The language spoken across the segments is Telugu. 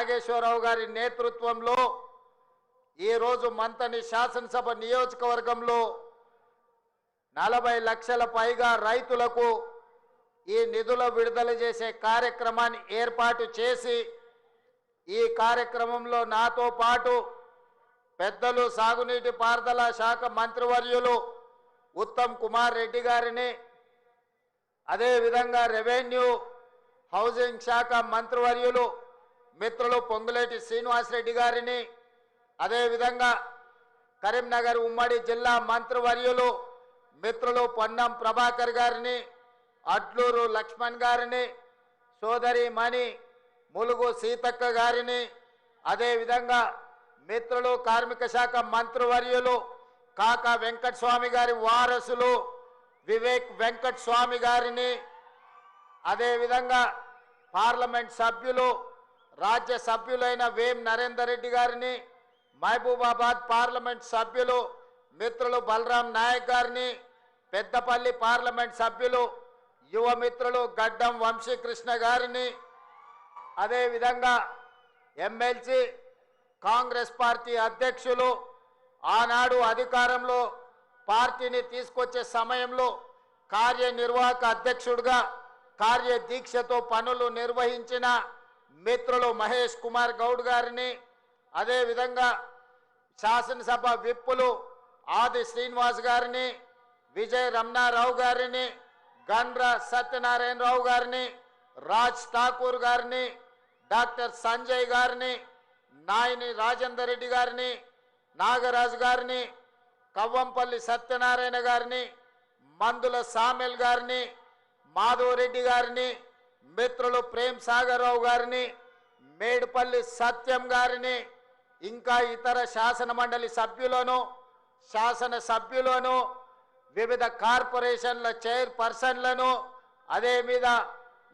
నాగేశ్వరరావు గారి నేతృత్వంలో ఈరోజు మంతని శాసనసభ నియోజకవర్గంలో 40 లక్షల పైగా రైతులకు ఈ నిధులు విడుదల చేసే కార్యక్రమాన్ని ఏర్పాటు చేసి ఈ కార్యక్రమంలో నాతో పాటు పెద్దలు సాగునీటి పారుదల శాఖ మంత్రివర్యులు ఉత్తమ్ కుమార్ రెడ్డి గారిని, అదేవిధంగా రెవెన్యూ హౌసింగ్ శాఖ మంత్రివర్యులు మిత్రులు పొంగులేటి శ్రీనివాసరెడ్డి గారిని, అదేవిధంగా కరీంనగర్ ఉమ్మడి జిల్లా మంత్రివర్యులు మిత్రులు పొన్నం ప్రభాకర్ గారిని, అడ్లూరు లక్ష్మణ్ గారిని, సోదరి మణి ములుగు సీతక్క గారిని, అదేవిధంగా మిత్రులు కార్మిక శాఖ మంత్రివర్యులు కాకా వెంకటస్వామి గారి వారసులు వివేక్ వెంకటస్వామి గారిని, అదేవిధంగా పార్లమెంట్ సభ్యులు రాజ్య సభ్యులైన వేం నరేందర్ రెడ్డి గారిని, మహబూబాబాద్ పార్లమెంట్ సభ్యులు మిత్రులు బలరాం నాయక్ గారిని, పెద్దపల్లి పార్లమెంట్ సభ్యులు యువ మిత్రులు గడ్డం వంశీకృష్ణ గారిని, అదేవిధంగా ఎమ్మెల్సీ కాంగ్రెస్ పార్టీ అధ్యక్షులు ఆనాడు అధికారంలో పార్టీని తీసుకొచ్చే సమయంలో కార్యనిర్వాహక అధ్యక్షుడిగా కార్యదీక్షతో పనులు నిర్వహించిన మిత్రులు మహేష్ కుమార్ గౌడ్ గారిని, అదేవిధంగా శాసనసభ విప్పులు ఆది శ్రీనివాస్ గారిని, విజయ్ రమణారావు గారిని, గండ్ర సత్యనారాయణరావు గారిని, రాజ్ ఠాకూర్ గారిని, డాక్టర్ సంజయ్ గారిని, నాయని రాజేందర్ రెడ్డి గారిని, నాగరాజు గారిని, కవ్వంపల్లి సత్యనారాయణ గారిని, మందుల సామెల్ గారిని, మాధవరెడ్డి గారిని, మిత్రులు ప్రేమ్ సాగర్ రావు గారిని, మేడుపల్లి సత్యం గారిని, ఇంకా ఇతర శాసన మండలి సభ్యులను, శాసన సభ్యులను, వివిధ కార్పొరేషన్ల చైర్పర్సన్లను, అదే మీద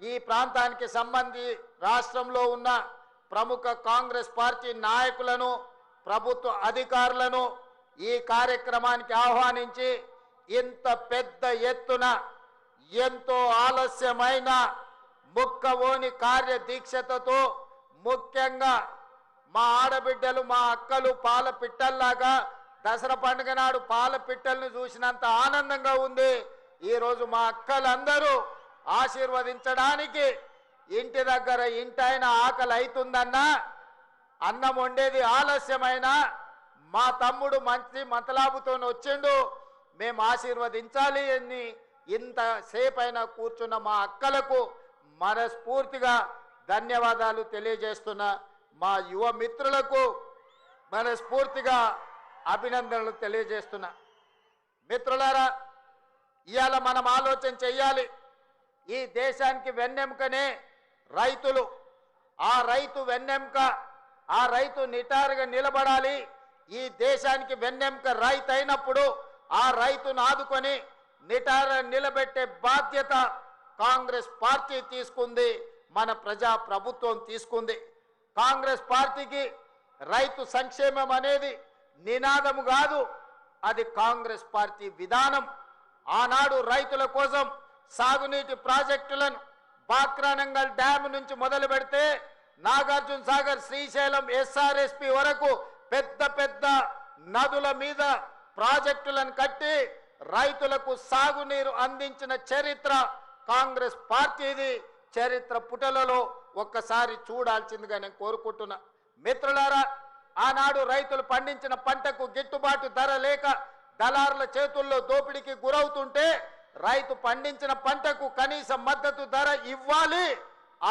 ఈ ప్రాంతానికి సంబంధించి రాష్ట్రంలో ఉన్న ప్రముఖ కాంగ్రెస్ పార్టీ నాయకులను, ప్రభుత్వ అధికారులను ఈ కార్యక్రమానికి ఆహ్వానించి ఇంత పెద్ద ఎత్తున ఎంతో ఆలస్యమైన ముక్కవోని కార్యదీక్షతతో, ముఖ్యంగా మా ఆడబిడ్డలు మా అక్కలు పాల పిట్టల్లాగా దసరా పండుగ నాడు పాల పిట్టలను చూసినంత ఆనందంగా ఉంది. ఈరోజు మా అక్కలందరూ ఆశీర్వదించడానికి ఇంటి దగ్గర ఇంటైన ఆకలి అవుతుందన్నా, అన్నం వండేది ఆలస్యమైన మా తమ్ముడు మంచి మతలాబుతో వచ్చిండు, మేము ఆశీర్వదించాలి అని ఇంతసేపైనా కూర్చున్న మా అక్కలకు మనస్ఫూర్తిగా ధన్యవాదాలు తెలియజేస్తున్నా. మా యువ మిత్రులకు మనస్ఫూర్తిగా అభినందనలు తెలియజేస్తున్నా. మిత్రులారా, ఇవాళ మనం ఆలోచన చెయ్యాలి. ఈ దేశానికి వెన్నెముకనే రైతులు. ఆ రైతు వెన్నెముక, ఆ రైతు నిటారుగా నిలబడాలి. ఈ దేశానికి వెన్నెముక రైతు అయినప్పుడు ఆ రైతును ఆదుకొని నిటారుగా నిలబెట్టే బాధ్యత కాంగ్రెస్ పార్టీ తీసుకుంది, మన ప్రజా ప్రభుత్వం తీసుకుంది. కాంగ్రెస్ పార్టీకి రైతు సంక్షేమం అనేది నినాదము కాదు, అది కాంగ్రెస్ పార్టీ విధానం. ఆనాడు రైతుల కోసం సాగునీటి ప్రాజెక్టులను బాక్రానంగల్ డ్యామ్ నుంచి మొదలు పెడితే నాగార్జున సాగర్, శ్రీశైలం, ఎస్ఆర్ఎస్పి వరకు పెద్ద పెద్ద నదుల మీద ప్రాజెక్టులను కట్టి రైతులకు సాగునీరు అందించిన చరిత్ర కాంగ్రెస్ పార్టీది. చరిత్ర పుటలలో ఒక్కసారి చూడాల్సిందిగా నేను కోరుకుంటున్నా. మిత్రులారా, ఆనాడు రైతులు పండించిన పంటకు గిట్టుబాటు ధర లేక దళారుల చేతుల్లో దోపిడీకి గురవుతుంటే రైతు పండించిన పంటకు కనీస మద్దతు ధర ఇవ్వాలి,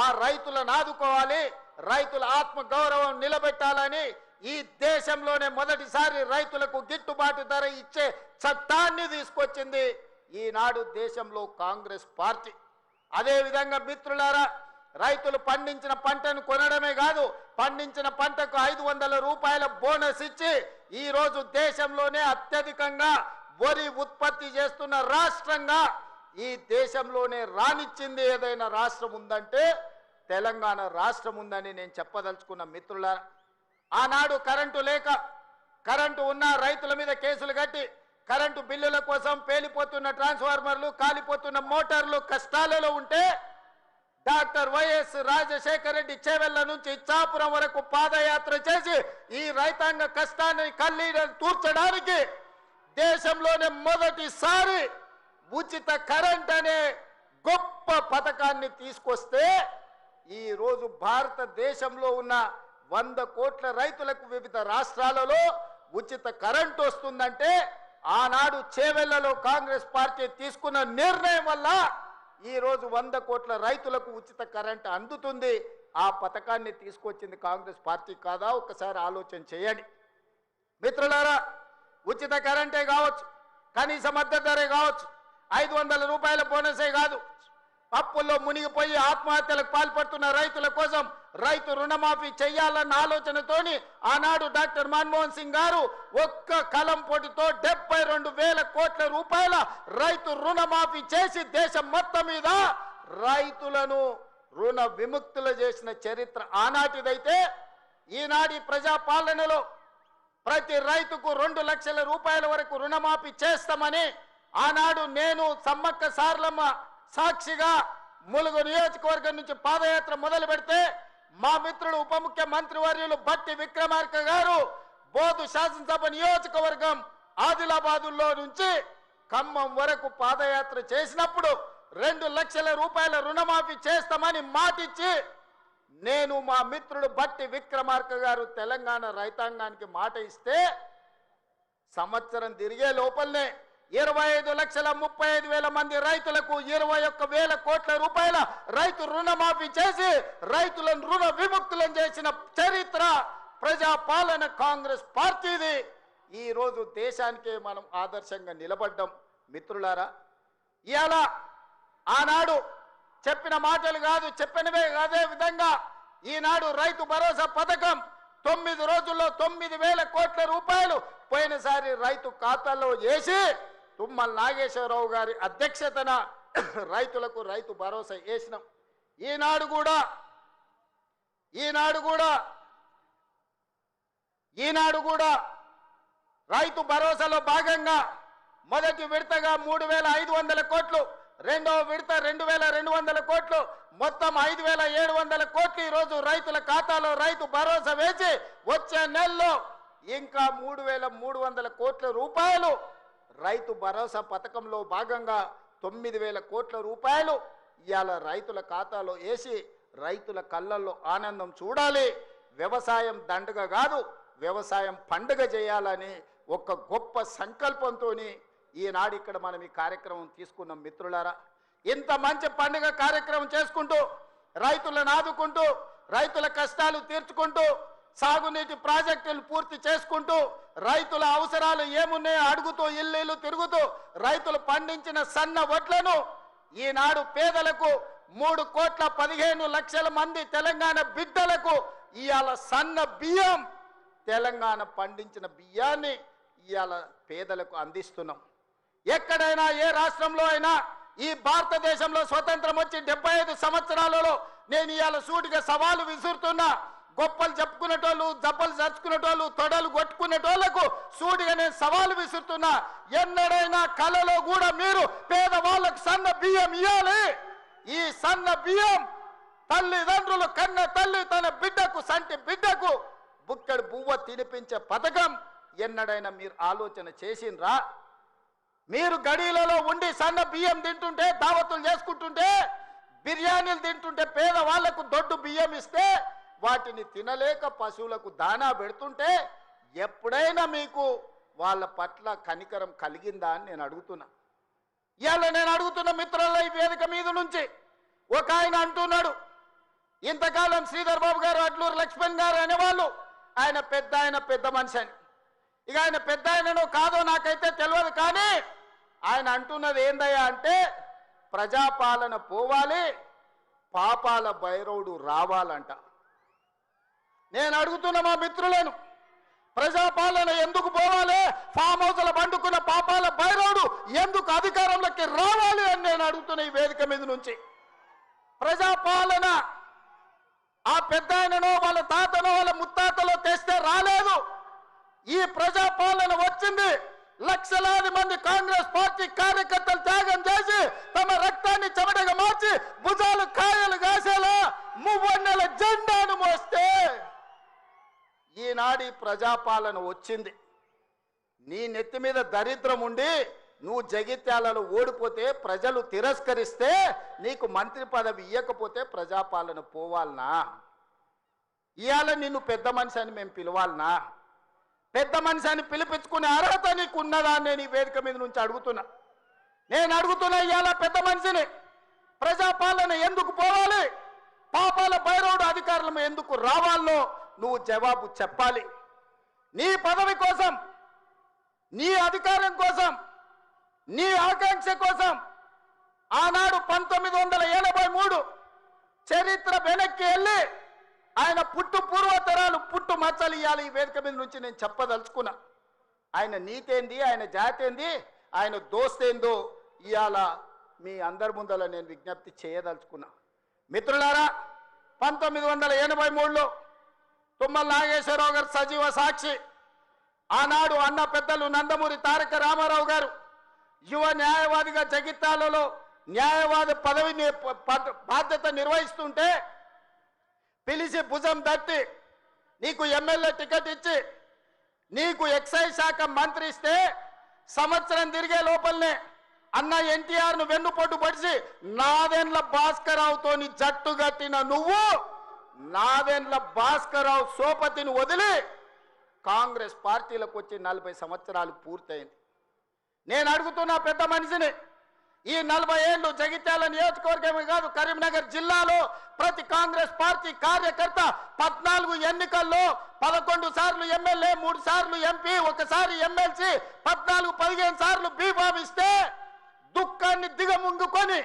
ఆ రైతులను ఆదుకోవాలి, రైతుల ఆత్మ గౌరవం నిలబెట్టాలని ఈ దేశంలోనే మొదటిసారి రైతులకు గిట్టుబాటు ధర ఇచ్చే చట్టాన్ని తీసుకొచ్చింది ఈనాడు దేశంలో కాంగ్రెస్ పార్టీ. అదేవిధంగా మిత్రులారా, రైతులు పండించిన పంటను కొనడమే కాదు, పండించిన పంటకు 500 రూపాయల బోనస్ ఇచ్చి ఈరోజు దేశంలోనే అత్యధికంగా వరి ఉత్పత్తి చేస్తున్న రాష్ట్రంగా ఈ దేశంలోనే రానిచ్చింది ఏదైనా రాష్ట్రం ఉందంటే తెలంగాణ రాష్ట్రం ఉందని నేను చెప్పదలుచుకున్న. మిత్రులారా, ఆనాడు కరెంటు లేక, కరెంటు ఉన్న రైతుల మీద కేసులు కట్టి కరెంటు బిల్లుల కోసం పేలిపోతున్న ట్రాన్స్ఫార్మర్లు, కాలిపోతున్న మోటార్లు కష్టాలలో ఉంటే డాక్టర్ వైఎస్ రాజశేఖర రెడ్డి చేవెళ్ల నుంచి ఇచ్చాపురం వరకు పాదయాత్ర చేసి ఈ రైతాంగ కష్టాన్ని కన్నీళ్లను తూర్చడానికి దేశంలోనే మొదటిసారి ఉచిత కరెంట్ అనే గొప్ప పథకాన్ని తీసుకొస్తే ఈ రోజు భారతదేశంలో ఉన్న 100 కోట్ల రైతులకు వివిధ రాష్ట్రాలలో ఉచిత కరెంట్ వస్తుందంటే ఆనాడు చేవెళ్లలో కాంగ్రెస్ పార్టీ తీసుకున్న నిర్ణయం వల్ల ఈ రోజు 100 కోట్ల రైతులకు ఉచిత కరెంట్ అందుతుంది. ఆ పథకాన్ని తీసుకొచ్చింది కాంగ్రెస్ పార్టీ కాదా? ఒకసారి ఆలోచన చేయండి మిత్రులారా. ఉచిత కరెంటే కావచ్చు, కనీస మద్దతు ధరే కావచ్చు, 500 రూపాయల బోనసే కాదు, అప్పుల్లో మునిగిపోయి ఆత్మహత్యలకు పాల్పడుతున్న రైతుల కోసం రైతు రుణమాఫీ చేయాలన్న ఆలోచనతోని ఆనాడు డాక్టర్ మన్మోహన్ సింగ్ గారు ఒక్క కలం పొడితో 72,000 కోట్ల రూపాయల రైతు రుణమాఫీ చేసి దేశం మొత్తం మీద రైతులను రుణ విముక్తులు చేసిన చరిత్ర ఆనాటిదైతే, ఈనాటి ప్రజాపాలనలో ప్రతి రైతుకు 2 లక్షల రూపాయల వరకు రుణమాఫీ చేస్తామని ఆనాడు నేను సమ్మక్క సారలమ్మ సాక్షిగా ములుగు నియోజకవర్గం నుంచి పాదయాత్ర మొదలు పెడితే మా మిత్రుడు ఉప ముఖ్యమంత్రి వర్యులు బట్టి విక్రమార్క గారు బోధు శాసనసభ నియోజకవర్గం ఆదిలాబాదులో నుంచి ఖమ్మం వరకు పాదయాత్ర చేసినప్పుడు 2 లక్షల రూపాయల రుణమాఫీ చేస్తామని మాటిచ్చి నేను మా మిత్రుడు బట్టి విక్రమార్క గారు తెలంగాణ రైతాంగానికి మాట ఇస్తే సంవత్సరం తిరిగే లోపలనే 25,35,000 మంది రైతులకు 21,000 కోట్ల రూపాయల రైతు రుణమాఫీ చేసి రైతులను రుణ విముక్తులను చేసిన చరిత్ర ప్రజాపాలన కాంగ్రెస్ పార్టీది. ఈ రోజు దేశానికే మనం ఆదర్శంగా నిలబడ్డాం మిత్రులారా. ఇవాళ ఆనాడు చెప్పిన మాటలు కాదు, చెప్పినవే అదే విధంగా ఈనాడు రైతు భరోసా పథకం 9 రోజుల్లో 9,000 కోట్ల రూపాయలు పోయినసారి రైతు ఖాతాల్లో వేసి తుమ్మల నాగేశ్వరరావు గారి అధ్యక్షతన రైతులకు రైతు భరోసా వేసినాం. ఈనాడు కూడా రైతు భరోసాలో భాగంగా మొదటి విడతగా 3,500 కోట్లు, రెండవ విడత 2,200 కోట్లు, మొత్తం 5,700 కోట్లు ఈరోజు రైతుల ఖాతాలో రైతు భరోసా వేసి వచ్చే నెలలో ఇంకా 3,300 కోట్ల రూపాయలు రైతు భరోసా పథకంలో భాగంగా 9,000 కోట్ల రూపాయలు ఇవాళ రైతుల ఖాతాలో వేసి రైతుల కళ్ళల్లో ఆనందం చూడాలి. వ్యవసాయం దండగ కాదు, వ్యవసాయం పండుగ చేయాలని ఒక గొప్ప సంకల్పంతో ఈనాడు ఇక్కడ మనం ఈ కార్యక్రమం తీసుకున్నాం మిత్రులారా. ఇంత మంచి పండుగ కార్యక్రమం చేసుకుంటూ రైతులను ఆదుకుంటూ రైతుల కష్టాలు తీర్చుకుంటూ సాగునీటి ప్రాజెక్టులు పూర్తి చేసుకుంటూ రైతుల అవసరాలు ఏమున్నాయో అడుగుతూ ఇల్లు తిరుగుతూ రైతులు పండించిన సన్న వడ్లను ఈనాడు పేదలకు 3,15,00,000 మంది తెలంగాణ బిడ్డలకు ఇవాళ సన్న బియ్యం తెలంగాణ పండించిన బియ్యాన్ని ఇవాళ పేదలకు అందిస్తున్నాం. ఎక్కడైనా ఏ రాష్ట్రంలో అయినా ఈ భారతదేశంలో స్వతంత్రం వచ్చి 75 సంవత్సరాలలో నేను ఇవాళ సూటిగా సవాలు విసురుతున్నా. గొప్పలు చెప్పుకునేటోళ్ళు, జబ్బలు చర్చుకునేటోళ్ళు, తొడలు కొట్టుకునేటోళ్లకు సూటిగా నేను సవాలు విసురుతున్నా. ఎన్నడైనా కళలో కూడా మీరు పేదవాళ్ళకు సన్న బియ్యం ఇవ్వాలి. ఈ సన్న బియ్యం తల్లిదండ్రులు కన్న తల్లి తన బిడ్డకు సంటి బిడ్డకు బుక్కడు బువ్వ తినిపించే పథకం ఎన్నడైనా మీరు ఆలోచన చేసిండ్రా? మీరు గడిలలో ఉండి సన్న బియ్యం తింటుంటే, దావతులు చేసుకుంటుంటే, బిర్యానీలు తింటుంటే, పేదవాళ్లకు దొడ్డు బియ్యం ఇస్తే వాటిని తినలేక పశువులకు దానా పెడుతుంటే ఎప్పుడైనా మీకు వాళ్ళ పట్ల కనికరం కలిగిందా అని నేను అడుగుతున్నా. ఇవాళ నేను అడుగుతున్న మిత్రుల ఈ వేదిక మీద నుంచి ఒక ఆయన అంటున్నాడు, ఇంతకాలం శ్రీధర్ బాబు గారు, అడ్లూరు లక్ష్మణ్ గారు అనేవాళ్ళు ఆయన పెద్ద మనిషి అని. ఇక ఆయన పెద్ద ఆయననో కాదో నాకైతే తెలియదు, కానీ ఆయన అంటున్నది ఏందయ్యా అంటే ప్రజాపాలన పోవాలి, పాపాల భైరవుడు రావాలంట. నేను అడుగుతున్న మా మిత్రులను, ప్రజాపాలన ఎందుకు పోవాలి? ఫామ్ హౌస్ల పండుకున్న పాపాల భైరవుడు ఎందుకు అధికారంలోకి రావాలి అని నేను అడుగుతున్న ఈ వేదిక మీద నుంచి. ప్రజాపాలన ఆ పెద్ద ఆయననో వాళ్ళ తాతనో వాళ్ళ ముత్తాతలో తెస్తే రాలేదు. ఈ ప్రజాపాలన వచ్చింది లక్షలాది మంది కాంగ్రెస్ పార్టీ కార్యకర్తలు త్యాగం చేసి తమ రక్తాన్ని చెమటగా మార్చి భుజాలు కాయలుగా ఈనాడు ఈ ప్రజాపాలన వచ్చింది. నీ నెత్తి మీద దరిద్రం ఉండి నువ్వు జగిత్యాలలో ఓడిపోతే ప్రజలు తిరస్కరిస్తే నీకు మంత్రి పదవి ఇవ్వకపోతే ప్రజాపాలన పోవాలనా? ఇవాళ నిన్ను పెద్ద మనిషి అని మేము పిలవాలనా? పెద్ద మనిషి అని పిలిపించుకునే అర్హత నీకు ఉన్నదా అని నేను ఈ వేదిక మీద నుంచి అడుగుతున్నా. నేను అడుగుతున్నా, ఇవాళ పెద్ద మనిషిని ప్రజాపాలన ఎందుకు పోవాలి, పాపాల భైరవుడు అధికారులు ఎందుకు రావాలో నువ్వు జవాబు చెప్పాలి. నీ పదవి కోసం, నీ అధికారం కోసం, నీ ఆకాంక్ష కోసం ఆనాడు 1983 చరిత్ర వెనక్కి వెళ్ళి ఆయన పుట్టు పూర్వతరాలు పుట్టు మచ్చలు ఇవ్వాలి. ఈ వేదిక మీద నుంచి నేను చెప్పదలుచుకున్నా. ఆయన నీతేంది, ఆయన జాతేంది, ఆయన దోస్తేందో ఇవాళ మీ అందరి ముందర నేను విజ్ఞప్తి చేయదలుచుకున్నా. మిత్రులారా, 1983లో తుమ్మల నాగేశ్వరరావు గారు సజీవ సాక్షి. ఆనాడు అన్న పెద్దలు నందమూరి తారక రామారావు గారు యువ న్యాయవాదిగా జగిత్యాలలో న్యాయవాది పదవిని బాధ్యత నిర్వహిస్తుంటే పిలిచి భుజం తట్టి నీకు ఎమ్మెల్యే టికెట్ ఇచ్చి నీకు ఎక్సైజ్ శాఖ మంత్రి ఇస్తే సంవత్సరం తిరిగే లోపలనే అన్న ఎన్టీఆర్ను వెన్నుపోటు పడిచి నాదెండ్ల భాస్కరరావుతో జట్టు కట్టిన నువ్వు నాదెండ్ల భాస్కరరావు సోపతిని వదిలి కాంగ్రెస్ పార్టీలకు వచ్చి 40 సంవత్సరాలు పూర్తయింది. నేను అడుగుతున్నా పెద్ద మనిషిని, ఈ 40 ఏళ్ళు జగిత్యాల నియోజకవర్గమే కాదు కరీంనగర్ జిల్లాలో ప్రతి కాంగ్రెస్ పార్టీ కార్యకర్త 14 ఎన్నికల్లో 11 సార్లు ఎమ్మెల్యే, 3 సార్లు ఎంపీ, 1 సారి ఎమ్మెల్సీ, 14-15 సార్లు బీభావిస్తే దుఃఖాన్ని దిగముంగుకొని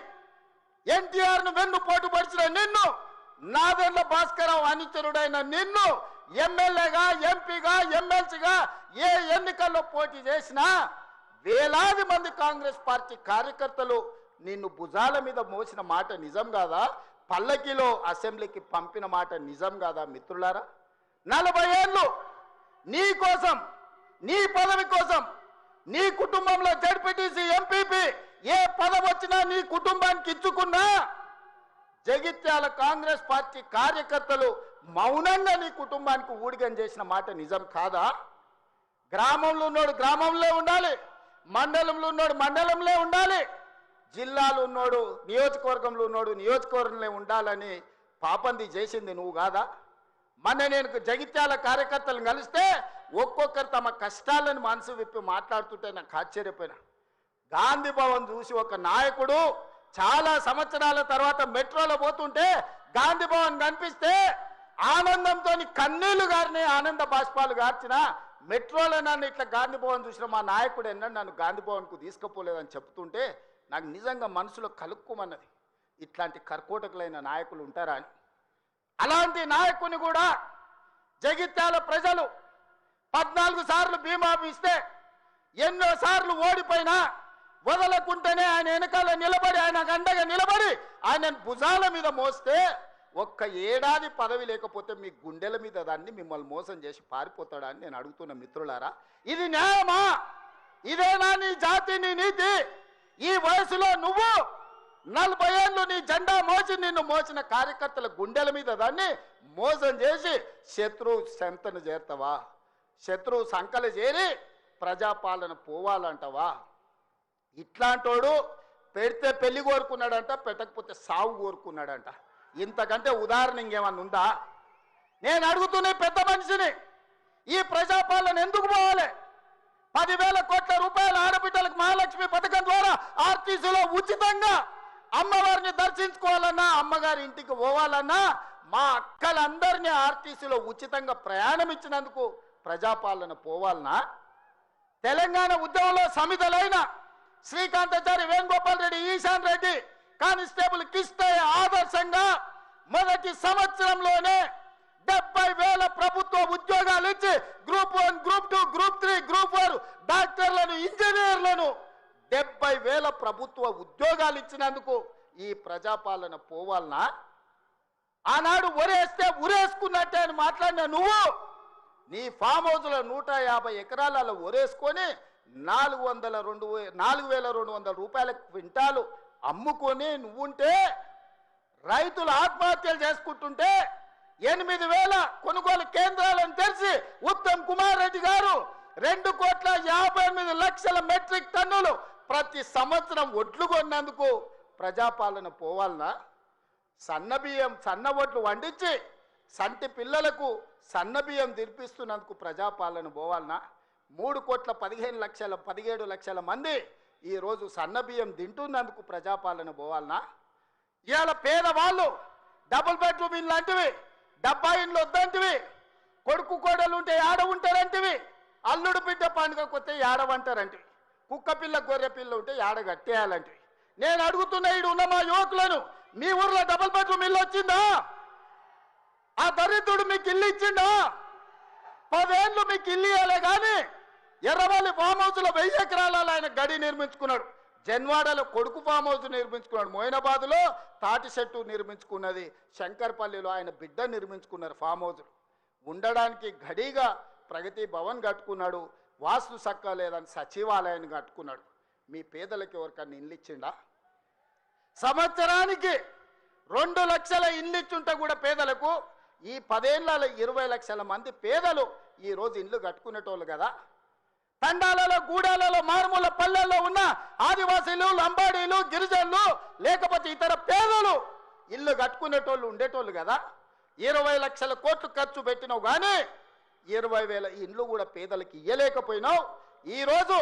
ఎన్టీఆర్ను వెన్నుపోటు పడిచిన నిన్ను, నాదెండ్ల భాస్కరరావు అనుచరుడైన నిన్ను ఎమ్మెల్యేగా, ఎంపీగా, ఎమ్మెల్సీగా ఏ ఎన్నికల్లో పోటీ చేసినా వేలాది మంది కాంగ్రెస్ పార్టీ కార్యకర్తలు నిన్ను భుజాల మీద మోసిన మాట నిజం కాదా? పల్లకిలో అసెంబ్లీకి పంపిన మాట నిజం కాదా? మిత్రులారా, 40 ఏళ్ళు నీ కోసం, నీ పదవి కోసం, నీ కుటుంబంలో జడ్పీటీసీ, ఎంపీపీ ఏ పదవి వచ్చినా నీ కుటుంబానికి ఇచ్చుకున్నా జగిత్యాల కాంగ్రెస్ పార్టీ కార్యకర్తలు మౌనంగా నీ కుటుంబానికి ఊడిగం చేసిన మాట నిజం కాదా? గ్రామంలో ఉన్నోడు గ్రామంలో ఉండాలి, మండలంలో ఉన్నోడు మండలంలో ఉండాలి, జిల్లాలో ఉన్నోడు నియోజకవర్గంలో ఉన్నోడు నియోజకవర్గంలో ఉండాలని పాపంది చేసింది నువ్వు కాదా? మొన్న నేను జగిత్యాల కార్యకర్తలు కలిస్తే ఒక్కొక్కరు తమ కష్టాలను మనసు విప్పి మాట్లాడుతుంటే నాకు ఆశ్చర్యపోయినా. గాంధీ భవన్ చూసి ఒక నాయకుడు చాలా సంవత్సరాల తర్వాత మెట్రోలో పోతుంటే గాంధీ భవన్ కనిపిస్తే ఆనందంతో కన్నీళ్లు గారిని ఆనంద బాష్పాలు గార్చిన మెట్రోలో నన్ను ఇట్లా గాంధీ భవన్ చూసిన మా నాయకుడు ఎన్నడూ నన్ను గాంధీ భవన్కు తీసుకుపోలేదని చెప్తుంటే నాకు నిజంగా మనసులో కలుక్కుమన్నది. ఇట్లాంటి కర్కోటకులైన నాయకులు ఉంటారా అని. అలాంటి నాయకుని కూడా జగిత్యాల ప్రజలు 14 సార్లు బీమా ఇస్తే ఎన్నో సార్లు ఓడిపోయినా వదలకుంటేనే ఆయన వెనకాల నిలబడి, ఆయన అండగా నిలబడి ఆయన భుజాల మీద మోస్తే ఒక్క ఏడాది పదవి లేకపోతే మీ గుండెల మీద దాన్ని మిమ్మల్ని మోసం చేసి పారిపోతాడా అని నేను అడుగుతున్న మిత్రులారా, ఇది న్యాయమా? ఇదేనా నీ జాతి, నీ నీతి? ఈ వయసులో నువ్వు 40 ఏళ్ళు నీ జెండా మోసి నిన్ను మోసిన కార్యకర్తల గుండెల మీద దాన్ని మోసం చేసి శత్రువు సంతను చేరుతావా? శత్రువు సంకలు చేరి ప్రజాపాలన పోవాలంటావా? ఇట్లాంటోడు పెడితే పెళ్లి కోరుకున్నాడంట, పెట్టకపోతే సావు కోరుకున్నాడంట. ఇంతకంటే ఉదాహరణ ఇంకేమన్నా ఉందా? నేను అడుగుతున్న పెద్ద మనిషిని, ఈ ప్రజాపాలన ఎందుకు పోవాలి? 10,000 కోట్ల రూపాయల ఆడబిడ్డలకు మహాలక్ష్మి పథకం ద్వారా ఆర్టీసీలో ఉచితంగా అమ్మవారిని దర్శించుకోవాలన్నా, అమ్మగారి ఇంటికి పోవాలన్నా మా అక్కలందరినీ ఆర్టీసీలో ఉచితంగా ప్రయాణం ఇచ్చినందుకు ప్రజాపాలన పోవాలనా? తెలంగాణ ఉద్యమంలో సమితలైన శ్రీకాంతాచారి, వేణుగోపాల్ రెడ్డి, ఈశాన్ రెడ్డి కానిస్టేబుల్ కిష్టయ్య ఆదర్శంగా మొదటి సంవత్సరంలోనే 70,000 ప్రభుత్వ ఉద్యోగాలు ఇచ్చి గ్రూప్ 1, గ్రూప్ 2, గ్రూప్ 3, గ్రూప్ 4 డాక్టర్లను, ఇంజనీర్లను 70,000 ప్రభుత్వ ఉద్యోగాలు ఇచ్చినందుకు ఈ ప్రజాపాలన పోవాలనా? ఆనాడు ఒరేస్తే ఉరేసుకున్నట్టే అని మాట్లాడిన నువ్వు నీ ఫామ్ హౌస్లో 150 ఎకరాలలో ఒరేసుకొని 4,200 రూపాయల క్వింటాలు అమ్ముకొని నువ్వుంటే, రైతులు ఆత్మహత్యలు చేసుకుంటుంటే 8,000 కొనుగోలు కేంద్రాలను తెరిచి ఉత్తమ్ కుమార్ రెడ్డి గారు 2,58,00,000 మెట్రిక్ టన్నులు ప్రతి సంవత్సరం ఒడ్లు కొన్నందుకు ప్రజాపాలన పోవాలనా? సన్నబియ్యం సన్న ఒడ్లు వండించి సంటి పిల్లలకు సన్నబియ్యం తినిపిస్తున్నందుకు ప్రజాపాలన పోవాలనా? 3,15,00,000 17 లక్షల మంది ఈరోజు సన్నబియ్యం తింటున్నందుకు ప్రజాపాలన పోవాలనా? ఇవాళ పేదవాళ్ళు డబుల్ బెడ్రూమ్ ఇల్లు అంటివి, డబ్బా ఇండ్లు వద్దంటివి, కొడుకు కోడలు ఉంటే ఏడ ఉంటారంటివి, అల్లుడు బిడ్డ పండుగ కొత్త ఏడవంటారంటివి, కుక్క పిల్ల గొర్రె పిల్ల ఉంటే ఏడ కట్టేయాలంటివి. నేను అడుగుతున్న ఈడు ఉన్న మా యువకులను, మీ ఊర్లో డబుల్ బెడ్రూమ్ ఇల్లు వచ్చిందా? ఆ దరిద్రుడు మీకు ఇల్లు ఇచ్చిండా? 10 ఏళ్ళు మీకు ఇల్లు ఇవ్వలే కానీ ఎర్రవల్లి ఫామ్ హౌస్లో 1000 ఎకరాలలో ఆయన గడి నిర్మించుకున్నాడు. జన్వాడలో కొడుకు ఫామ్ హౌస్ నిర్మించుకున్నాడు. మోయినాబాద్లో తాటి చెట్టు నిర్మించుకున్నది. శంకర్పల్లిలో ఆయన బిడ్డ నిర్మించుకున్నారు ఫామ్ హౌస్లు. ఉండడానికి గడిగా ప్రగతి భవన్ కట్టుకున్నాడు. వాస్తు సక్క లేదని సచివాలయాన్ని కట్టుకున్నాడు. మీ పేదలకు ఎవరికన్నా ఇల్లు ఇచ్చిండా? సంవత్సరానికి 2 లక్షల ఇల్లు ఇచ్చుంటే కూడా పేదలకు ఈ 10 ఏళ్లలో 20 లక్షల మంది పేదలు ఈరోజు ఇల్లు కట్టుకునేటోళ్ళు కదా. తండాలలో గూడాలలో మారుమూల పల్లెల్లో ఉన్న ఆదివాసీలు లంబాడీలు గిరిజనులు లేకపోతే ఇతర పేదలు ఇల్లు కట్టుకునేటోళ్ళు ఉండేటోళ్ళు కదా. 20 లక్షల కోట్లు ఖర్చు పెట్టినావు కానీ 20,000 ఇండ్లు కూడా పేదలకు ఇయ్యలేకపోయినావు. ఈరోజు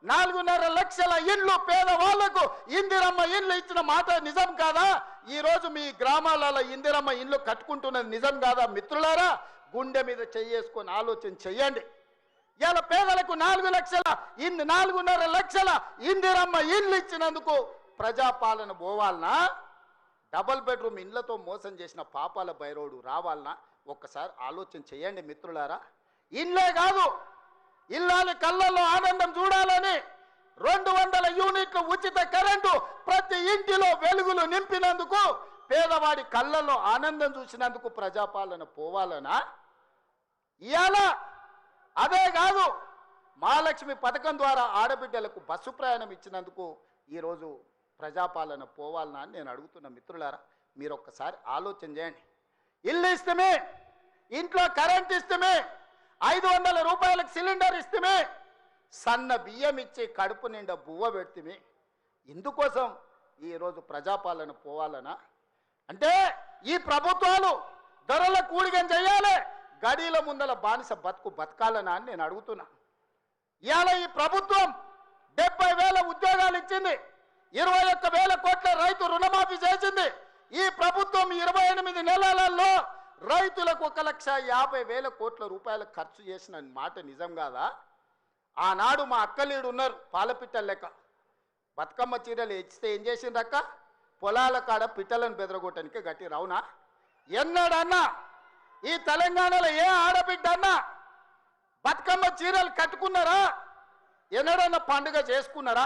4.5 లక్షల ఇండ్లు పేదవాళ్లకు ఇందిరమ్మ ఇండ్లు ఇచ్చిన మాట నిజం కాదా? ఈరోజు మీ గ్రామాలలో ఇందిరమ్మ ఇండ్లు కట్టుకుంటున్నది నిజం కాదా? మిత్రులారా, గుండె మీద చేసుకొని ఆలోచన చెయ్యండి. ఇలా పేదలకు 4.5 లక్షల ఇందిరమ్మ ఇండ్లు ఇచ్చినందుకు ప్రజాపాలన పోవాలనా? డబుల్ బెడ్రూమ్ ఇండ్లతో మోసం చేసిన పాపాల బైరోడు రావాలనా? ఒక్కసారి ఆలోచన చేయండి మిత్రులారా. ఇండ్లే కాదు, ఇల్లాలి కళ్ళల్లో ఆనందం చూడాలని 200 యూనిట్లు ఉచిత కరెంటు ప్రతి ఇంటిలో వెలుగులు నింపినందుకు పేదవాడి కళ్ళల్లో ఆనందం చూసినందుకు ప్రజాపాలన పోవాలనా? ఇవాళ అదే కాదు, మహాలక్ష్మి పథకం ద్వారా ఆడబిడ్డలకు బస్సు ప్రయాణం ఇచ్చినందుకు ఈరోజు ప్రజాపాలన పోవాలనా అని నేను అడుగుతున్న మిత్రులారా. మీరు ఒక్కసారి ఆలోచన చేయండి. ఇల్లు ఇస్తమే, ఇంట్లో కరెంట్ ఇస్తమే, 500 రూపాయలకు సిలిండర్ ఇస్తమే, సన్న బియ్యం ఇచ్చి కడుపు నిండా బువ్వ పెడితే ఇందుకోసం ఈరోజు ప్రజాపాలన పోవాలనా? అంటే ఈ ప్రభుత్వాలు ధరల కూడిగం చేయాలి, గడీల ముందల బానిస బతుకు బతకాలనా అని నేను అడుగుతున్నా. ఇవాళ ఈ ప్రభుత్వం 70,000 ఉద్యోగాలు ఇచ్చింది, 21,000 కోట్ల రైతు రుణమాఫీ చేసింది. ఈ ప్రభుత్వం 28 నెలలలో రైతులకు 1,50,000 కోట్ల రూపాయలు ఖర్చు చేసిన మాట నిజం కాదా? ఆనాడు మా అక్కలీడు ఉన్నారు, పాలపిట్టల లెక్క బతుకమ్మ చీరలు ఇచ్చితే ఏం చేసిండ్రక్క? పొలాల కాడ పిట్టలను బెదరగొట్టడానికి గట్టి రావునా? ఎన్నడన్నా ఈ తెలంగాణలో ఏ ఆడబిడ్డ అన్నా బతుకమ్మ చీరలు కట్టుకున్నారా? ఎన్నడన్నా పండుగ చేసుకున్నారా?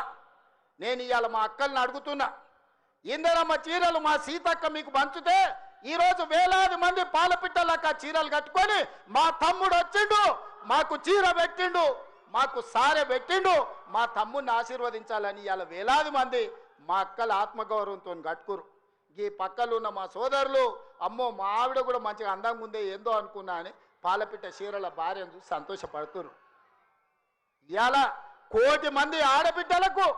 నేను ఇవాళ మా అక్కల్ని అడుగుతున్నా, ఇందరమ్మ చీరలు మా సీతక్క మీకు పంచుతే ఈరోజు వేలాది మంది పాలపిట్టలక్క చీరలు కట్టుకొని మా తమ్ముడు వచ్చిండు, మాకు చీర పెట్టిండు, మాకు సారె పెట్టిండు, మా తమ్ముడిని ఆశీర్వదించాలని ఇవాళ వేలాది మంది మా అక్కల ఆత్మగౌరవంతో కట్టుకురు. ఈ పక్కలు ఉన్న మా సోదరులు, అమ్మో మా ఆవిడ కూడా మంచిగా అందంగా ఉందే ఏందో అనుకున్నా అని పాలపిట్ట చీరల భార్యను చూసి సంతోషపడుతురు. ఇవాళ 1 కోటి మంది ఆడబిడ్డలకు 1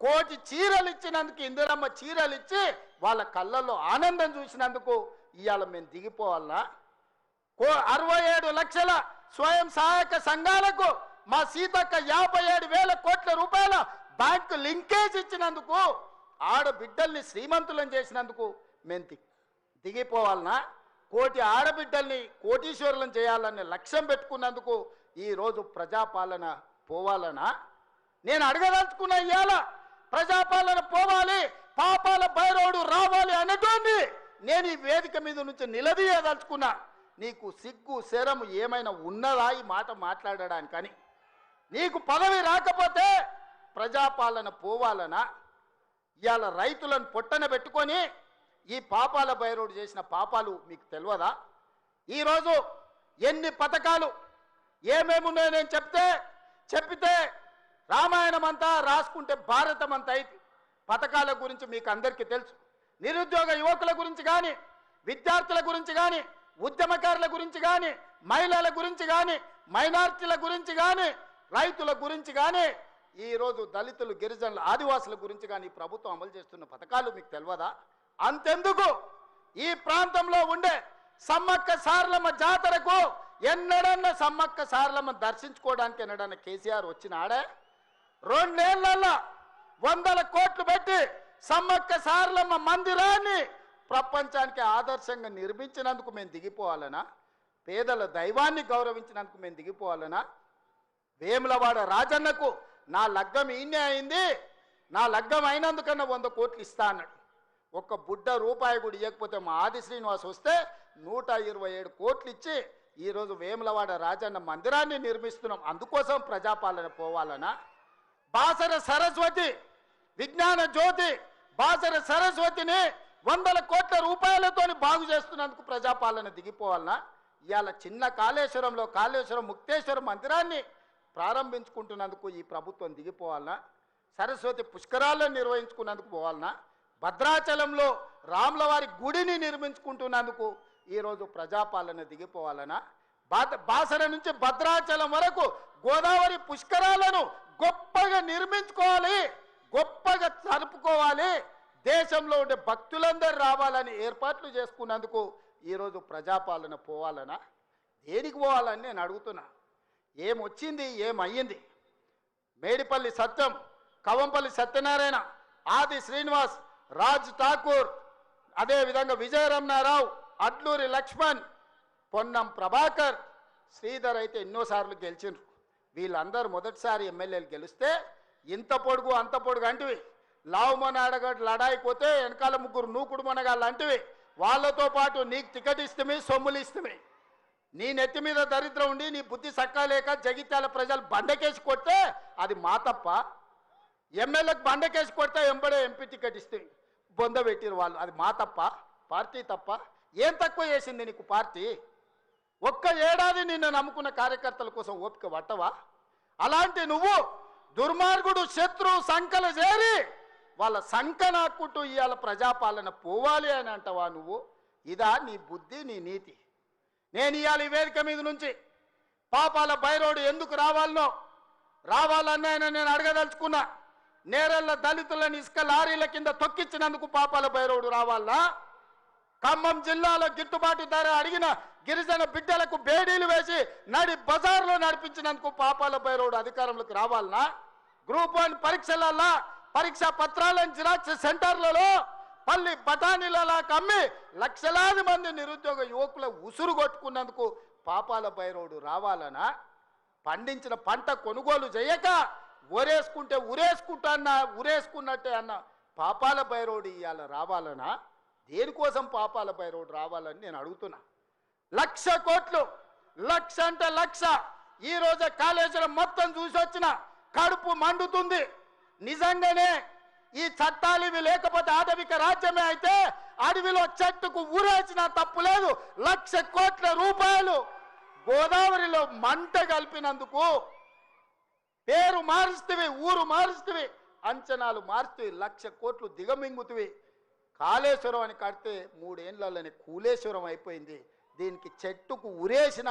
కోటి చీరలు ఇచ్చినందుకు, ఇందిరమ్మ చీరలు ఇచ్చి వాళ్ళ కళ్ళల్లో ఆనందం చూసినందుకు ఇవాళ మేము దిగిపోవాలనా? 67 లక్షల స్వయం సహాయక సంఘాలకు మా సీతక్క 57,000 కోట్ల రూపాయల బ్యాంకు లింకేజ్ ఇచ్చినందుకు, ఆడబిడ్డల్ని శ్రీమంతులను చేసినందుకు మేము దిగిపోవాలనా? 1 కోటి ఆడబిడ్డల్ని కోటీశ్వరులను చేయాలనే లక్ష్యం పెట్టుకున్నందుకు ఈరోజు ప్రజాపాలన పోవాలనా? నేను అడగదలుచుకున్న ఇవాళ ప్రజాపాలన పోవాలి, పాపాల బైరోడు రావాలి అనేటువంటి నేను ఈ వేదిక మీద నుంచి నిలదీయదలుచుకున్నా. నీకు సిగ్గు శరము ఏమైనా ఉన్నదా ఈ మాట మాట్లాడడానికని? నీకు పదవి రాకపోతే ప్రజాపాలన పోవాలనా? ఇవాళ రైతులను పొట్టన పెట్టుకొని ఈ పాపాల బైరోడు చేసిన పాపాలు మీకు తెలియదా? ఈరోజు ఎన్ని పథకాలు ఏమేమి ఉన్నాయో నేను చెప్పితే రామాయణం అంతా రాసుకుంటే భారతం అంతా అయితే పథకాల గురించి మీకు అందరికీ తెలుసు. నిరుద్యోగ యువకుల గురించి కానీ, విద్యార్థుల గురించి కానీ, ఉద్యమకారుల గురించి కానీ, మహిళల గురించి కానీ, మైనార్టీల గురించి కానీ, రైతుల గురించి కానీ, ఈరోజు దళితులు, గిరిజనులు, ఆదివాసుల గురించి కానీ ప్రభుత్వం అమలు చేస్తున్న పథకాలు మీకు తెలియదా? అంతెందుకు ఈ ప్రాంతంలో ఉండే సమ్మక్క సారలమ్మ జాతరకు ఎన్నడన్నా సమ్మక్క సారలమ్మ దర్శించుకోవడానికి ఎన్నడన్నా కేసీఆర్ వచ్చిన ఆడే? 2 ఏళ్లలో 100 కోట్లు పెట్టి సమ్మక్క సారలమ్మ మందిరాన్ని ప్రపంచానికి ఆదర్శంగా నిర్మించినందుకు మేము దిగిపోవాలనా? పేదల దైవాన్ని గౌరవించినందుకు మేము దిగిపోవాలనా? వేములవాడ రాజన్నకు నా లగ్గం ఈయనే అయింది, నా లగ్గం అయినందుకన్నా 100 కోట్లు ఇస్తా అన్నాడు. ఒక్క బుడ్డ రూపాయి కూడా ఇవ్వకపోతే మా ఆది శ్రీనివాస్ వస్తే 127 కోట్లు ఇచ్చి ఈరోజు వేములవాడ రాజన్న మందిరాన్ని నిర్మిస్తున్నాం. అందుకోసం ప్రజాపాలన పోవాలనా? బాసర సరస్వతి విజ్ఞాన జ్యోతి, బాసర సరస్వతిని 100 కోట్ల రూపాయలతో బాగు చేస్తున్నందుకు ప్రజాపాలన దిగిపోవాలనా? ఇవాళ చిన్న కాళేశ్వరంలో కాళేశ్వరం ముక్తేశ్వర మందిరాన్ని ప్రారంభించుకుంటున్నందుకు ఈ ప్రభుత్వం దిగిపోవాలనా? సరస్వతి పుష్కరాలను నిర్వహించుకున్నందుకు పోవాలనా? భద్రాచలంలో రాములవారి గుడిని నిర్మించుకుంటున్నందుకు ఈరోజు ప్రజాపాలన దిగిపోవాలనా? బాసర నుంచి భద్రాచలం వరకు గోదావరి పుష్కరాలను గొప్పగా నిర్మించుకోవాలి, గొప్పగా జరుపుకోవాలి, దేశంలో ఉండే భక్తులందరూ రావాలని ఏర్పాట్లు చేసుకున్నందుకు ఈరోజు ప్రజాపాలన పోవాలనా? దేనికి పోవాలని నేను అడుగుతున్నా. ఏమొచ్చింది, ఏమయ్యింది? మేడిపల్లి సత్యం, కవంపల్లి సత్యనారాయణ, ఆది శ్రీనివాస్, రాజ్ ఠాకూర్, అదేవిధంగా విజయరమణారావు, అడ్లూరి లక్ష్మణ్, పొన్నం ప్రభాకర్, శ్రీధర్ అయితే ఎన్నోసార్లు గెలిచిండ్రు. వీళ్ళందరూ మొదటిసారి ఎమ్మెల్యేలు గెలిస్తే ఇంత పొడుగు అంత పొడుగు అంటివి, లావుమని అడగడు లడాయిపోతే వెనకాల 3 నూకుడు మనగాళ్ళు అంటివి. వాళ్ళతో పాటు నీకు టికెట్ ఇస్తమే, సొమ్ములు ఇస్తమే. నీ నెత్తి మీద దరిద్రం ఉండి నీ బుద్ధి సక్కాలేక జగిత్యాల ప్రజలు బండకేసి కొడితే అది మా తప్ప? ఎమ్మెల్యేలకు బండకేసి కొడితే ఎంబడే ఎంపీ టికెట్ ఇస్తే బొంద పెట్టిరు వాళ్ళు, అది మా తప్ప? పార్టీ తప్ప? ఏం తక్కువ చేసింది నీకు పార్టీ? ఒక్క ఏడాది నిన్ను నమ్ముకున్న కార్యకర్తల కోసం ఓపిక పట్టవా? అలాంటి నువ్వు దుర్మార్గుడు శత్రు సంకలు చేరి వాళ్ళ సంక నాక్కుంటూ ఇవాళ ప్రజాపాలన పోవాలి అని అంటావా నువ్వు? ఇదా నీ బుద్ధి, నీ నీతి? నేను ఇవాళ ఈ వేదిక మీద నుంచి పాపాల బైరోడు ఎందుకు రావాలన్నాయని నేను అడగదలుచుకున్నా. నేరెళ్ళ దళితులను ఇసుక లారీల కింద తొక్కించినందుకు పాపాల బైరోడు రావాలా? ఖమ్మం జిల్లాలో గిట్టుబాటు ధర అడిగిన గిరిజన బిడ్డలకు బేడీలు వేసి నడి బజార్లో నడిపించినందుకు పాపాల బైరోడు అధికారంలోకి రావాలనా? గ్రూప్ 1 పరీక్షలలో పరీక్షా పత్రాలను జిరాక్స్ సెంటర్లలో పల్లి బఠానీలలా కమ్మి లక్షలాది మంది నిరుద్యోగ యువకుల ఉసురు కొట్టుకున్నందుకు పాపాల బైరోడు రావాలనా? పండించిన పంట కొనుగోలు చేయక ఉరేసుకున్నట్టే అన్న పాపాల బైరోడు ఇవాళ రావాలనా? దేనికోసం పాపాల బైరోడు రావాలని నేను అడుగుతున్నా. 1,00,000 కోట్లు, 1,00,000 అంటే 1,00,000. ఈ రోజు కాళేశ్వరం మొత్తం చూసి వచ్చిన కడుపు మండుతుంది. నిజంగానే ఈ చట్టాలు ఇవి లేకపోతే ఆటవిక రాజ్యమే అయితే అడవిలో చెట్టుకు ఊరేసిన తప్పు లేదు. 1,00,000 కోట్ల రూపాయలు గోదావరిలో మంట కలిపినందుకు పేరు మారుస్తవి, ఊరు మారుస్తవి, అంచనాలు మారుస్తవి, 1,00,000 కోట్లు దిగమింగుతవి. కాళేశ్వరం అని కడితే 3 ఏళ్లలోనే కూలేశ్వరం అయిపోయింది. దీనికి చెట్టుకు ఉరేసిన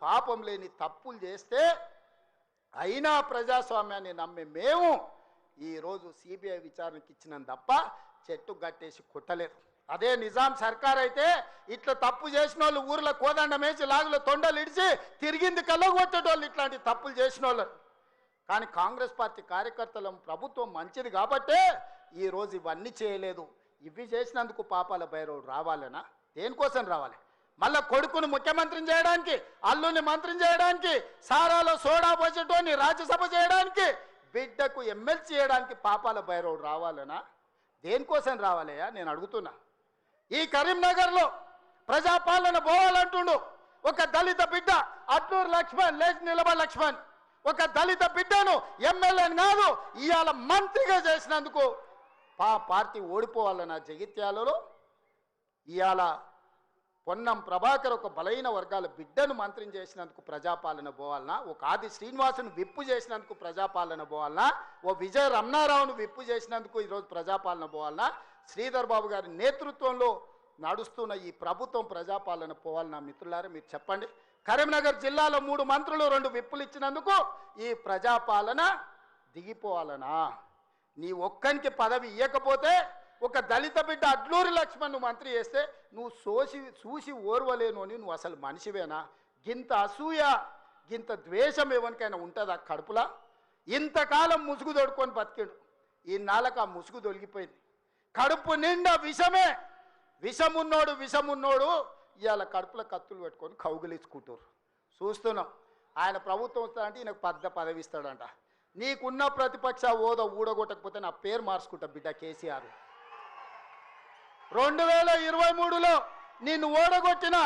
పాపం లేని తప్పులు చేస్తే అయినా ప్రజాస్వామ్యాన్ని నమ్మే మేము ఈరోజు సిబిఐ విచారణకి ఇచ్చినాం తప్ప చెట్టు గట్టేసి కొట్టలేదు. అదే నిజాం సర్కార్ అయితే ఇట్లా తప్పు చేసిన వాళ్ళు ఊర్లో కోదండం వేసి లాగులో తొండలు ఇడిచి తిరిగింది కళ్ళగొట్టేటోళ్ళు ఇట్లాంటి తప్పులు చేసిన వాళ్ళు. కానీ కాంగ్రెస్ పార్టీ కార్యకర్తల ప్రభుత్వం మంచిది కాబట్టే ఈరోజు ఇవన్నీ చేయలేదు. ఇవి చేసినందుకు పాపాల బైరోడు రావాలనా? దేనికోసం రావాలి? మళ్ళా కొడుకును ముఖ్యమంత్రిని చేయడానికి, అల్లుని మంత్రిని చేయడానికి, సారాలో సోడా పోసేటోని రాజ్యసభ చేయడానికి, బిడ్డకు ఎమ్మెల్సీ చేయడానికి పాపాల బైరోడు రావాలనా? దేనికోసం రావాలయ్యా నేను అడుగుతున్నా. ఈ కరీంనగర్లో ప్రజాపాలన పోవాలంటుండు ఒక దళిత బిడ్డ అట్లూరు లక్ష్మణ్, లేచి నిలబడి లక్ష్మణ్, ఒక దళిత బిడ్డను ఎమ్మెల్యేని కాదు ఇవాళ మంత్రిగా చేసినందుకు పార్టీ ఓడిపోవాలన్నా? జగిత్యాలలో ఇవాళ పొన్నం ప్రభాకర్ ఒక బలైన వర్గాల బిడ్డను మంత్రిని చేసినందుకు ప్రజాపాలన పోవాలనా? ఒక ఆది శ్రీనివాసును విప్పు చేసినందుకు ప్రజాపాలన పోవాలనా? ఓ విజయ రమణారావును విప్పు చేసినందుకు ఈరోజు ప్రజాపాలన పోవాలనా? శ్రీధర్ బాబు గారి నేతృత్వంలో నడుస్తున్న ఈ ప్రభుత్వం ప్రజాపాలన పోవాలి నా మిత్రులారా మీరు చెప్పండి. కరీంనగర్ జిల్లాలో 3 మంత్రులు 2 విప్పులు ఇచ్చినందుకు ఈ ప్రజాపాలన దిగిపోవాలనా? నీ ఒక్కనికి పదవి ఇవ్వకపోతే ఒక దళిత బిడ్డ అడ్లూరి లక్ష్మణ్ మంత్రి చేస్తే నువ్వు చూసి ఓర్వలేను అని నువ్వు అసలు మనిషివేనా? గింత అసూయ గింత ద్వేషం ఎవరికైనా ఉంటుందా కడుపులా? ఇంతకాలం ముసుగు తొడుకొని బతికిండు, ఈ నాళ్ళకు ఆ ముసుగు తొలగిపోయింది. కడుపు నిండా విషమే, విషమున్నోడు ఇవాళ కడుపులో కత్తులు పెట్టుకొని కౌగులించుకుంటారు. చూస్తున్నాం. ఆయన ప్రభుత్వం వస్తాడంటే ఈయనకు పదవి ఇస్తాడంట. నీకున్న ప్రతిపక్ష హోదా ఊడగొట్టకపోతే నా పేరు మార్చుకుంటా బిడ్డ కేసీఆర్. 2023లో నిన్ను ఓడగొట్టిన,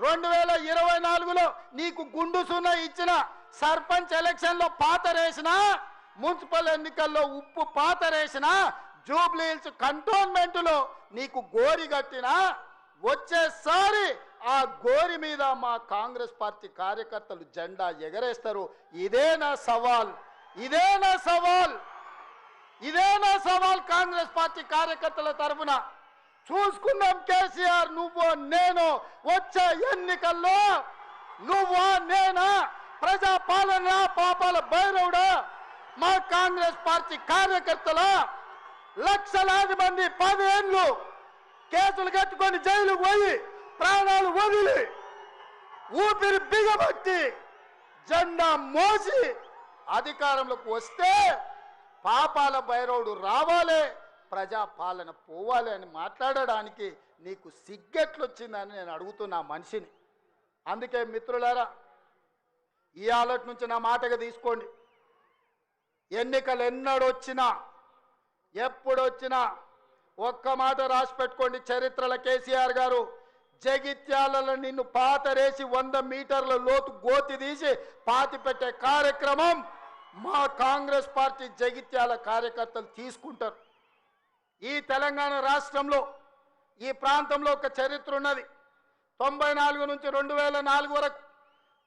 2024లో నీకు గుండు సున్నా ఇచ్చిన, సర్పంచ్ ఎలక్షన్లో పాతరేసిన, మున్సిపల్ ఎన్నికల్లో ఉప్పు పాతరేసిన, జూబ్లీ హిల్స్ కంటోన్మెంట్లో నీకు గోరి కట్టిన, వచ్చేసారి ఆ గోరి మీద మా కాంగ్రెస్ పార్టీ కార్యకర్తలు జెండా ఎగరేస్తారు. ఇదే నా సవాల్ కాంగ్రెస్ పార్టీ కార్యకర్తల తరఫున. చూసుకుందాం కేసీఆర్, నువ్వు నేను వచ్చే ఎన్నికల్లో నువ్వు నేనా ప్రజా పాలన పాపాల భైరవుడా? మా కాంగ్రెస్ పార్టీ కార్యకర్తల లక్షలాది మంది 10 ఏళ్ళు కేసులు కట్టుకొని జైలుకు పోయి ప్రాణాలు వదిలి ఊపిరి బిగబట్టి జెండా మోసి అధికారంలోకి వస్తే పాపాల భైరవుడు రావాలి, ప్రజా పాలన పోవాలి అని మాట్లాడడానికి నీకు సిగ్గెట్లొచ్చిందని నేను అడుగుతున్నా మనిషిని. అందుకే మిత్రులారా, ఈ ఆలోచన నుంచి నా మాటగా తీసుకోండి. ఎన్నికలు ఎప్పుడొచ్చినా ఒక్క మాట రాసి పెట్టుకోండి. చరిత్రల కేసీఆర్ గారు జగిత్యాలలో నిన్ను పాతరేసి 100 మీటర్ల లోతు గోతి తీసి పాతి పెట్టే కార్యక్రమం మా కాంగ్రెస్ పార్టీ జగిత్యాల కార్యకర్తలు తీసుకుంటారు. ఈ తెలంగాణ రాష్ట్రంలో ఈ ప్రాంతంలో ఒక చరిత్ర ఉన్నది. 94 నుంచి 2004 వరకు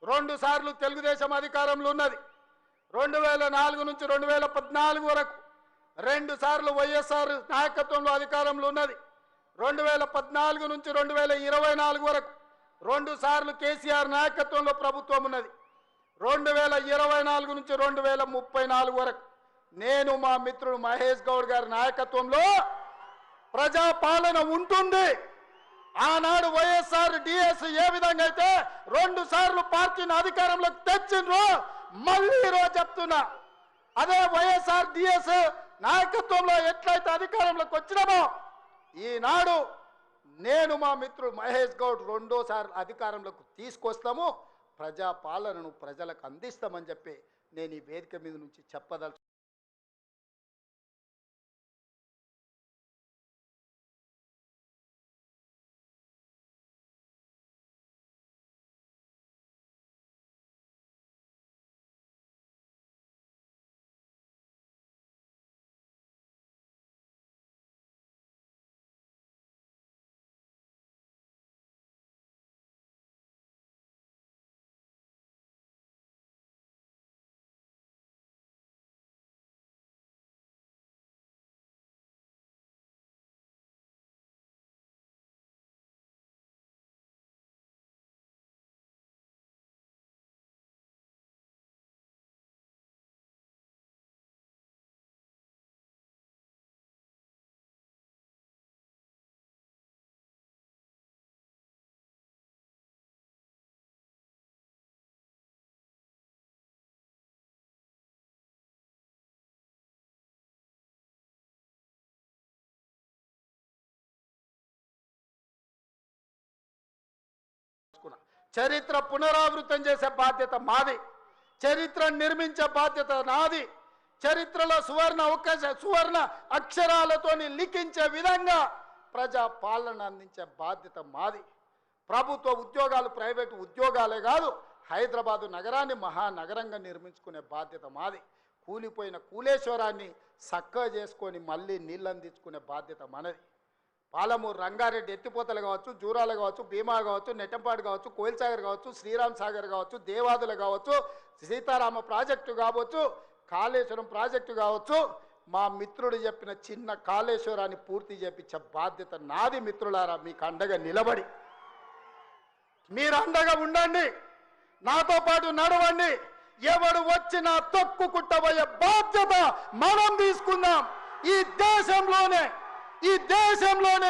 2 సార్లు తెలుగుదేశం అధికారంలో ఉన్నది. 2004 నుంచి 2014 వరకు 2 సార్లు వైఎస్ఆర్ నాయకత్వంలో అధికారంలో ఉన్నది. 2014 నుంచి 2024 వరకు 2 సార్లు కేసీఆర్ నాయకత్వంలో ప్రభుత్వం ఉన్నది. 2024 నుంచి 2034 వరకు నేను మా మిత్రుడు మహేష్ గౌడ్ గారి నాయకత్వంలో ప్రజాపాలన ఉంటుంది. ఆనాడు వైఎస్ఆర్ డిఎస్ ఏ విధంగా అయితే 2 సార్లు పార్టీని అధికారంలోకి తెచ్చిండ్రో మళ్ళీ ఈరోజు చెప్తున్నా, అదే వైఎస్ఆర్ డిఎస్ నాయకత్వంలో ఎట్లయితే అధికారంలోకి వచ్చినామో ఈనాడు నేను మా మిత్రుడు మహేష్ గౌడ్ 2సార్లు అధికారంలోకి తీసుకొస్తాము, ప్రజాపాలనను ప్రజలకు అందిస్తామని చెప్పి నేను ఈ వేదిక మీద నుంచి చెప్పదలుచు. చరిత్ర పునరావృతం చేసే బాధ్యత మాది, చరిత్ర నిర్మించే బాధ్యత నాది, చరిత్రలో సువర్ణ అక్షరాలతో లిఖించే విధంగా ప్రజా పాలన అందించే బాధ్యత మాది. ప్రభుత్వ ఉద్యోగాలు ప్రైవేటు ఉద్యోగాలే కాదు, హైదరాబాదు నగరాన్ని మహానగరంగా నిర్మించుకునే బాధ్యత మాది. కూలిపోయిన కూలేశ్వరాన్ని చక్కగా చేసుకొని మళ్ళీ నీళ్ళు అందించుకునే బాధ్యత మనది. పాలమూరు రంగారెడ్డి ఎత్తిపోతలు కావచ్చు, జూరాలు కావచ్చు, భీమా కావచ్చు, నెట్టంపాడు కావచ్చు, కోయిల్సాగర్ కావచ్చు, శ్రీరామ్ సాగర్ కావచ్చు, దేవాదులు కావచ్చు, సీతారామ ప్రాజెక్టు కావచ్చు, కాళేశ్వరం ప్రాజెక్టు కావచ్చు, మా మిత్రుడు చెప్పిన చిన్న కాళేశ్వరాన్ని పూర్తి చేపించే బాధ్యత నాది. మిత్రులారా, మీకు అండగా నిలబడి మీరు అండగా ఉండండి, నాతో పాటు నడవండి. ఎవడు వచ్చినా తొక్కుకుంటబోయే బాధ్యత మనం తీసుకుందాం. ఈ దేశంలోనే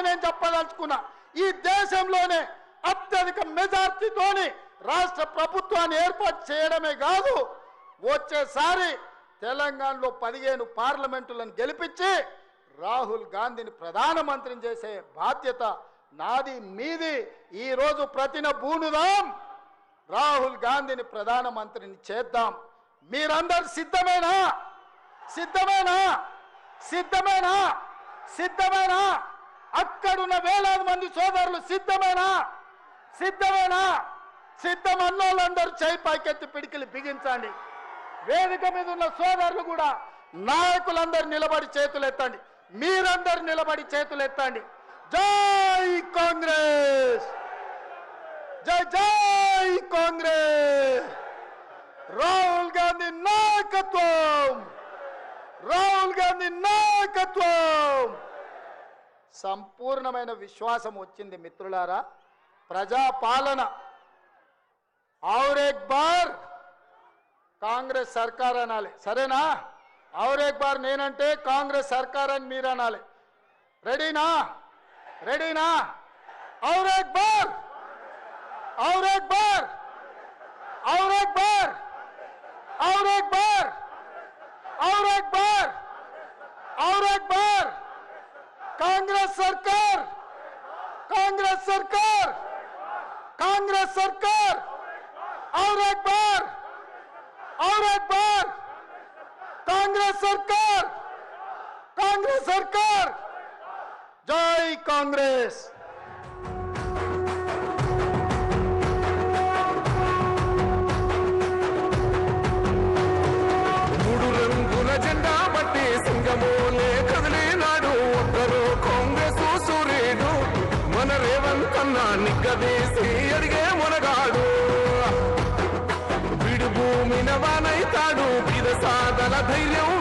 నేను చెప్పదలుచుకున్నా, ఈ దేశంలోనే అత్యధిక మెజార్టీతోని రాష్ట్ర ప్రభుత్వాన్ని ఏర్పాటు చేయడమే కాదు, వచ్చేసారి తెలంగాణలో 15 పార్లమెంటులను గెలిపించి రాహుల్ గాంధీని ప్రధానమంత్రిని చేసే బాధ్యత నాది, మీది. ఈరోజు ప్రతిన బూనుదాం, రాహుల్ గాంధీని ప్రధానమంత్రిని చేద్దాం. మీరందరూ సిద్ధమేనా? సిద్ధమేనా? సిద్ధమేనా? సిద్ధమేనా? అక్కడున్న వేలాది మంది సోదరులు సిద్ధమేనా? సిద్ధమేనా? సిద్ధమన్నోళ్ళందరూ చేయి పైకెత్తి పిడికిలు బిగించండి. వేదిక మీద ఉన్న సోదరులు కూడా, నాయకులందరూ నిలబడి చేతులు ఎత్తండి. మీరందరూ నిలబడి చేతులు ఎత్తండి. జై కాంగ్రెస్, జై జై కాంగ్రెస్. రాహుల్ గాంధీ నాయకత్వం, రాహుల్ గాంధీ నాయకత్వం. సంపూర్ణమైన విశ్వాసం వచ్చింది మిత్రులారా. ప్రజాపాలన और एक बार కాంగ్రెస్ సర్కార్ అనాలి, సరేనా? और एक बार నేనంటే కాంగ్రెస్ సర్కార్ అని మీరు అనాలి. రెడీనా? రెడీనా? और एक बार, और एक बार, और एक बार, और एक बार, और एक बार, और एक बार. कांग्रेस सरकार, कांग्रेस सरकार, कांग्रेस सरकार. और एक बार, और एक बार. कांग्रेस सरकार, कांग्रेस सरकार. जय कांग्रेस. మూడు రంగుల జెండా బట్టి సింగమోలే కదిలినాడు ఒక్కరు కాంగ్రెస్ సూర్యుడు. మన రేవంత్ అన్న నిగ్గదీసి అడిగే మునగాడు. విడు భూమిన వానైతాడు, బీద సాదల ధైర్యం